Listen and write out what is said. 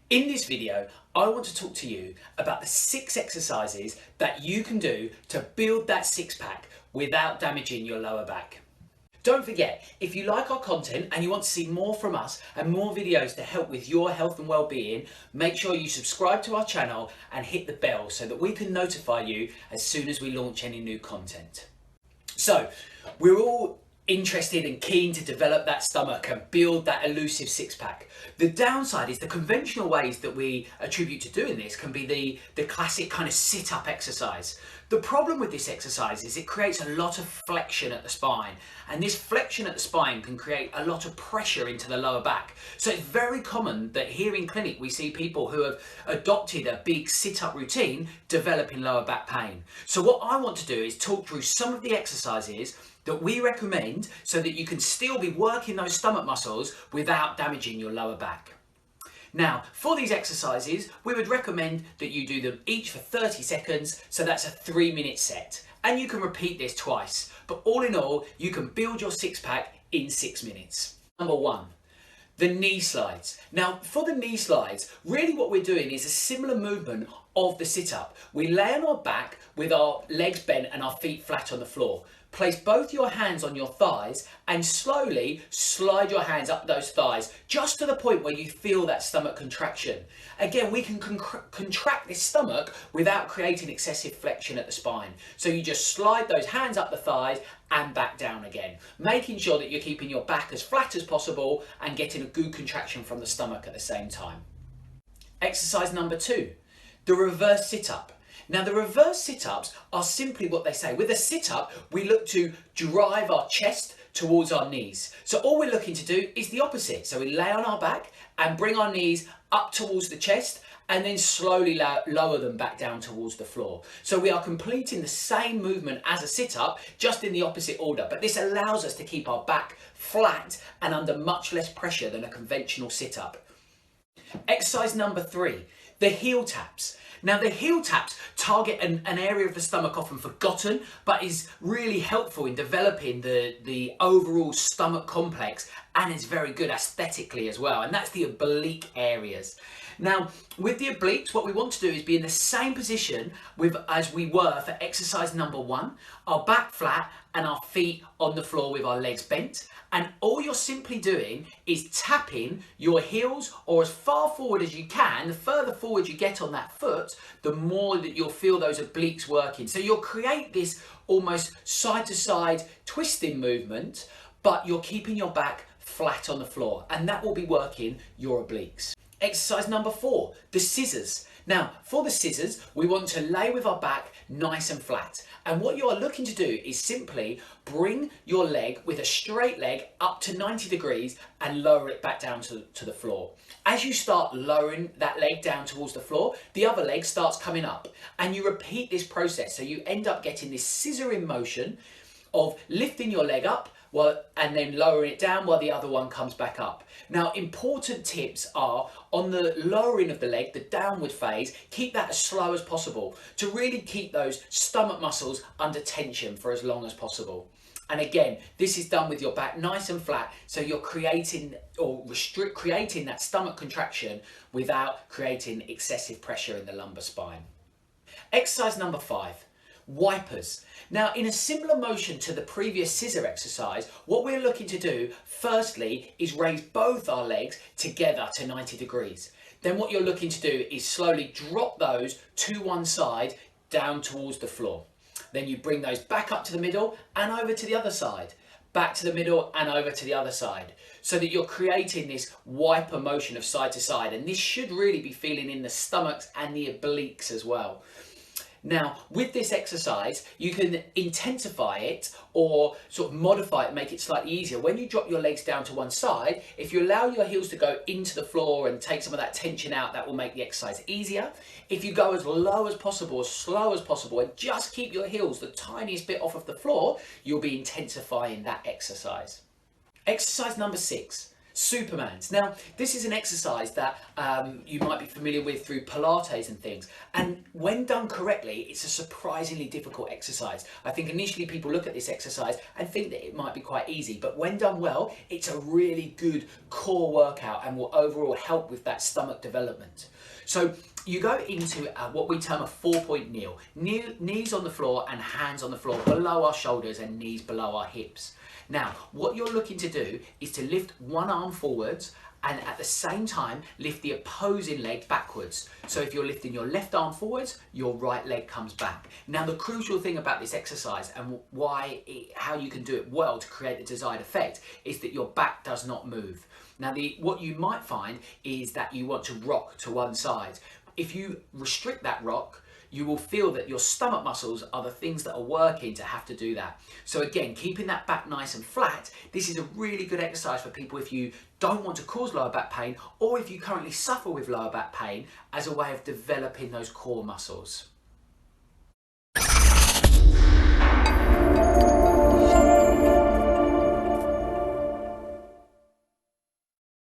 In this video, I want to talk to you about the 6 exercises that you can do to build that six-pack without damaging your lower back. Don't forget, if you like our content and you want to see more from us and more videos to help with your health and well-being, make sure you subscribe to our channel and hit the bell so that we can notify you as soon as we launch any new content. So, we're all interested and keen to develop that stomach and build that elusive six-pack. The downside is the conventional ways that we attribute to doing this can be the classic kind of sit-up exercise. The problem with this exercise is it creates a lot of flexion at the spine, and this flexion at the spine can create a lot of pressure into the lower back. So it's very common that here in clinic we see people who have adopted a big sit-up routine developing lower back pain. So what I want to do is talk through some of the exercises that we recommend so that you can still be working those stomach muscles without damaging your lower back. Now, for these exercises, we would recommend that you do them each for 30 seconds, so that's a 3-minute set. And you can repeat this twice, but all in all, you can build your six-pack in 6 minutes. Number 1, the knee slides. Now, for the knee slides, really what we're doing is a similar movement of the sit-up. We lay on our back with our legs bent and our feet flat on the floor. Place both your hands on your thighs and slowly slide your hands up those thighs just to the point where you feel that stomach contraction. Again, we can contract this stomach without creating excessive flexion at the spine. So you just slide those hands up the thighs and back down again, making sure that you're keeping your back as flat as possible and getting a good contraction from the stomach at the same time. Exercise number 2, the reverse sit-up. Now the reverse sit-ups are simply what they say. With a sit-up, we look to drive our chest towards our knees. So all we're looking to do is the opposite. So we lay on our back and bring our knees up towards the chest and then slowly lower them back down towards the floor. So we are completing the same movement as a sit-up, just in the opposite order. But this allows us to keep our back flat and under much less pressure than a conventional sit-up. Exercise number 3, the heel taps. Now the heel taps target an area of the stomach often forgotten, but is really helpful in developing the overall stomach complex, and is very good aesthetically as well, and that's the oblique areas. Now with the obliques, what we want to do is be in the same position as we were for exercise number 1, our back flat and our feet on the floor with our legs bent. And all you're simply doing is tapping your heels or as far forward as you can. The further forward you get on that foot, the more that you'll feel those obliques working. So you'll create this almost side to side twisting movement, but you're keeping your back flat on the floor, and that will be working your obliques. Exercise number 4, the scissors. Now, for the scissors, we want to lay with our back nice and flat. And what you are looking to do is simply bring your leg with a straight leg up to 90 degrees and lower it back down to the floor. As you start lowering that leg down towards the floor, the other leg starts coming up. And you repeat this process. So you end up getting this scissoring motion of lifting your leg up and then lowering it down while the other one comes back up. Now, important tips are on the lowering of the leg, the downward phase, keep that as slow as possible to really keep those stomach muscles under tension for as long as possible. And again, this is done with your back nice and flat, so you're creating that stomach contraction without creating excessive pressure in the lumbar spine. Exercise number 5. Wipers. Now, in a similar motion to the previous scissor exercise, what we're looking to do firstly is raise both our legs together to 90 degrees. Then what you're looking to do is slowly drop those to one side down towards the floor. Then you bring those back up to the middle and over to the other side, back to the middle and over to the other side, so that you're creating this wiper motion of side to side. And this should really be feeling in the stomachs and the obliques as well. Now, with this exercise, you can intensify it or sort of modify it, make it slightly easier. When you drop your legs down to one side, if you allow your heels to go into the floor and take some of that tension out, that will make the exercise easier. If you go as low as possible, as slow as possible, and just keep your heels the tiniest bit off of the floor, you'll be intensifying that exercise. Exercise number 6, Supermans. Now, this is an exercise that you might be familiar with through Pilates and things. And when done correctly, it's a surprisingly difficult exercise. I think initially people look at this exercise and think that it might be quite easy, but when done well, it's a really good core workout and will overall help with that stomach development. So you go into what we term a 4-point kneel. Knees on the floor and hands on the floor below our shoulders and knees below our hips. Now, what you're looking to do is to lift one arm forwards and at the same time lift the opposing leg backwards. So if you're lifting your left arm forwards, your right leg comes back. Now, the crucial thing about this exercise and how you can do it well to create the desired effect is that your back does not move. Now, what you might find is that you want to rock to one side. If you restrict that rock, you will feel that your stomach muscles are the things that are working to have to do that. So again, keeping that back nice and flat, this is a really good exercise for people if you don't want to cause lower back pain or if you currently suffer with lower back pain as a way of developing those core muscles.